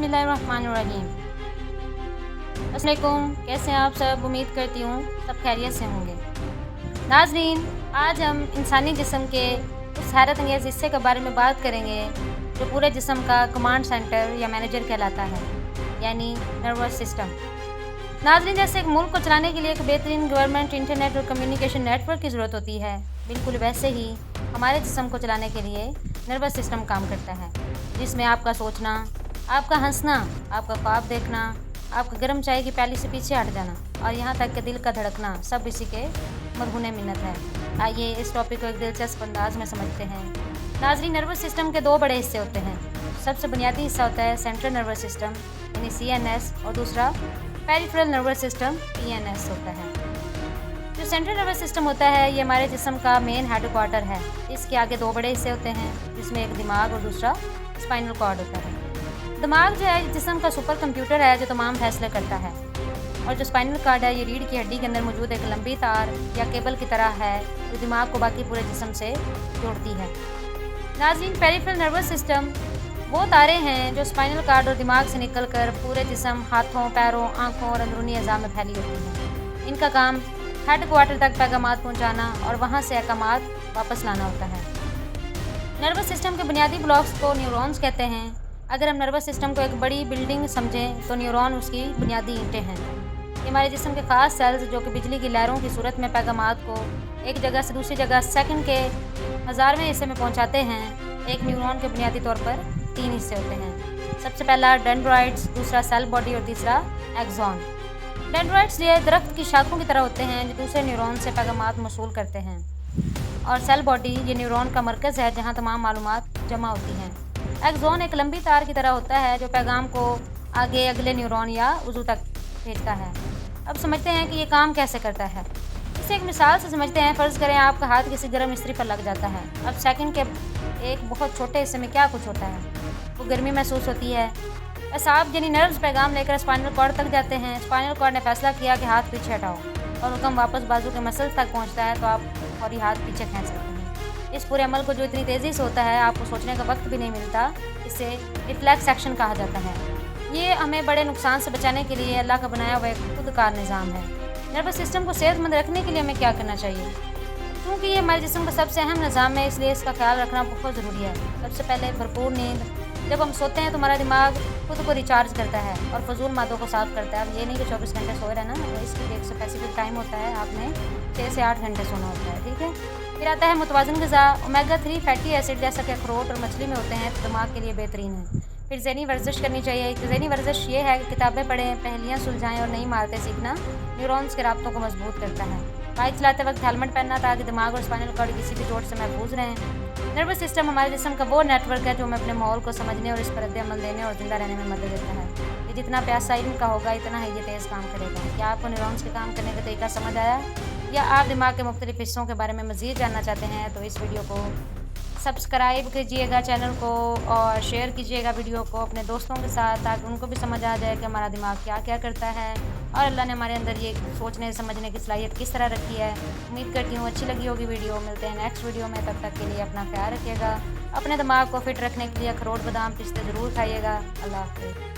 बिस्मिल्लाहिर्रहमानिर्रहीम। अस्सलाम वालेकुम, कैसे हैं आप सब? उम्मीद करती हूँ सब खैरियत से होंगे। नाज़रीन, आज हम इंसानी जिस्म के उस हैरत अंगेज़ हिस्से के बारे में बात करेंगे जो पूरे जिस्म का कमांड सेंटर या मैनेजर कहलाता है, यानी नर्वस सिस्टम। नाज़रीन, जैसे एक मुल्क को चलाने के लिए एक बेहतरीन गवर्नमेंट, इंटरनेट और कम्युनिकेशन नेटवर्क की ज़रूरत होती है, बिल्कुल वैसे ही हमारे जिस्म को चलाने के लिए नर्वस सिस्टम काम करता है, जिसमें आपका सोचना, आपका हंसना, आपका ख्वाब देखना, आपका गर्म चाय की प्याली से पीछे हट जाना और यहाँ तक कि दिल का धड़कना सब इसी के मरहून मिन्नत है। आइए इस टॉपिक को एक दिलचस्प अंदाज में समझते हैं। नाज़रीन, नर्वस सिस्टम के दो बड़े हिस्से होते हैं। सबसे बुनियादी हिस्सा होता है सेंट्रल नर्वस सिस्टम यानी CNS और दूसरा पेरिफेरल नर्वस सिस्टम PNS होता है। जो सेंट्रल नर्वस सिस्टम होता है ये हमारे जिस्म का मेन हेडक्वार्टर है। इसके आगे दो बड़े हिस्से होते हैं जिसमें एक दिमाग और दूसरा स्पाइनल कॉर्ड होता है। दिमाग जो है जिस्म का सुपर कंप्यूटर है जो तमाम फैसले करता है, और जो स्पाइनल कॉर्ड है ये रीढ़ की हड्डी के अंदर मौजूद एक लंबी तार या केबल की तरह है जो दिमाग को बाकी पूरे जिस्म से जोड़ती है। नाज़रीन, पेरिफेरल नर्वस सिस्टम वो तारें हैं जो स्पाइनल कॉर्ड और दिमाग से निकलकर पूरे जिस्म, हाथों, पैरों, आँखों और अंदरूनी अज़ा में फैली होती हैं। इनका काम हेडक्वार्टर तक पैगामात पहुँचाना और वहाँ से अहकामात वापस लाना होता है। नर्वस सिस्टम के बुनियादी ब्लॉक्स को न्यूरॉन्स कहते हैं। अगर हम नर्वस सिस्टम को एक बड़ी बिल्डिंग समझें तो न्यूरॉन उसकी बुनियादी ईंटें हैं। ये हमारे जिस्म के ख़ास सेल्स जो कि बिजली की लहरों की सूरत में पैगामात को एक जगह से दूसरी जगह सेकंड के 1000वें हिस्से में पहुंचाते हैं। एक न्यूरॉन के बुनियादी तौर पर 3 हिस्से होते हैं। सबसे पहला डेंड्राइट्स, दूसरा सेल बॉडी और तीसरा एक्सॉन। डेंड्राइट्स ये दरख्त की शाखों की तरह होते हैं जो दूसरे न्यूरॉन से पैगामात मौसूल करते हैं, और सेल बॉडी ये न्यूरॉन का मरकज़ है जहाँ तमाम मालूमात जमा होती हैं। एक्सॉन एक लंबी तार की तरह होता है जो पैगाम को आगे अगले न्यूरॉन या उज़ू तक भेजता है। अब समझते हैं कि ये काम कैसे करता है। इसे एक मिसाल से समझते हैं। फ़र्ज़ करें आपका हाथ किसी गर्म इस्त्री पर लग जाता है। अब सेकंड के एक बहुत छोटे हिस्से में क्या कुछ होता है, वो गर्मी महसूस होती है। असाब यानी नर्व्स पैगाम लेकर स्पाइनल कॉर्ड तक जाते हैं। स्पाइनल कॉर्ड ने फैसला किया कि हाथ पीछे हटाओ और हुक्म वापस बाजू के मसल तक पहुँचता है तो आप फौरी हाथ पीछे खींच सकते हैं। इस पूरे अमल को जो इतनी तेज़ी से होता है आपको सोचने का वक्त भी नहीं मिलता, इसे रिफ्लेक्स एक्शन कहा जाता है। ये हमें बड़े नुकसान से बचाने के लिए अल्लाह का बनाया हुआ एक खुदकार निज़ाम है। नर्वस सिस्टम को सेहतमंद रखने के लिए हमें क्या करना चाहिए? क्योंकि ये हमारे जिस्म का सबसे अहम निज़ाम है, इसलिए इसका ख्याल रखना बहुत ज़रूरी है। सबसे पहले भरपूर नींद। जब हम सोते हैं तो हमारा दिमाग खुद को रिचार्ज करता है और फजूल मादों को साफ करता है। अब ये नहीं कि 24 घंटे सोए रहना, इसके लिए एक स्पेसिफिक टाइम होता है, आपने 6 से 8 घंटे सोना होता है, ठीक है। फिर आता है मुतवाज़िन ग़िज़ा। ओमेगा 3 फैटी एसिड जैसा कि अखरोट और मछली में होते हैं तो दिमाग के लिए बेहतरीन है। फिर ज़हनी वर्जिश करनी चाहिए। ज़हनी वर्जिश ये है कि किताबें पढ़ें, पहेलियाँ सुलझाएँ और नई महारतें सीखना न्यूरॉन्स के राब्तों को मजबूत करता है। बाइक चलाते वक्त हेलमेट पहनना ताकि दिमाग और स्पाइनल कॉर्ड किसी भी चोट से महफूज रहें। नर्वस सिस्टम हमारे जिस्म का वो नेटवर्क है जो हमें अपने माहौल को समझने और इस पर रद्द-ए-अमल देने और ज़िंदा रहने में मदद देता है। ये जितना प्यासा इनका होगा इतना ही ये तेज़ काम करेगा। क्या आपको न्यूरॉन्स के काम करने का तरीका समझ आया, या आप दिमाग के मुख्तलिफ हिस्सों के बारे में मज़ीद जानना चाहते हैं तो इस वीडियो को सब्सक्राइब कीजिएगा चैनल को, और शेयर कीजिएगा वीडियो को अपने दोस्तों के साथ ताकि उनको भी समझ आ जाए कि हमारा दिमाग क्या क्या करता है और अल्लाह ने हमारे अंदर ये सोचने समझने की सलाहियत किस तरह रखी है। उम्मीद करती हूँ अच्छी लगी होगी वीडियो। मिलते हैं नेक्स्ट वीडियो में, तब तक के लिए अपना ख्याल रखिएगा। अपने दिमाग को फिट रखने के लिए अखरोट, बादाम, पिस्ते ज़रूर खाइएगा। अल्लाह हाफ़िज़।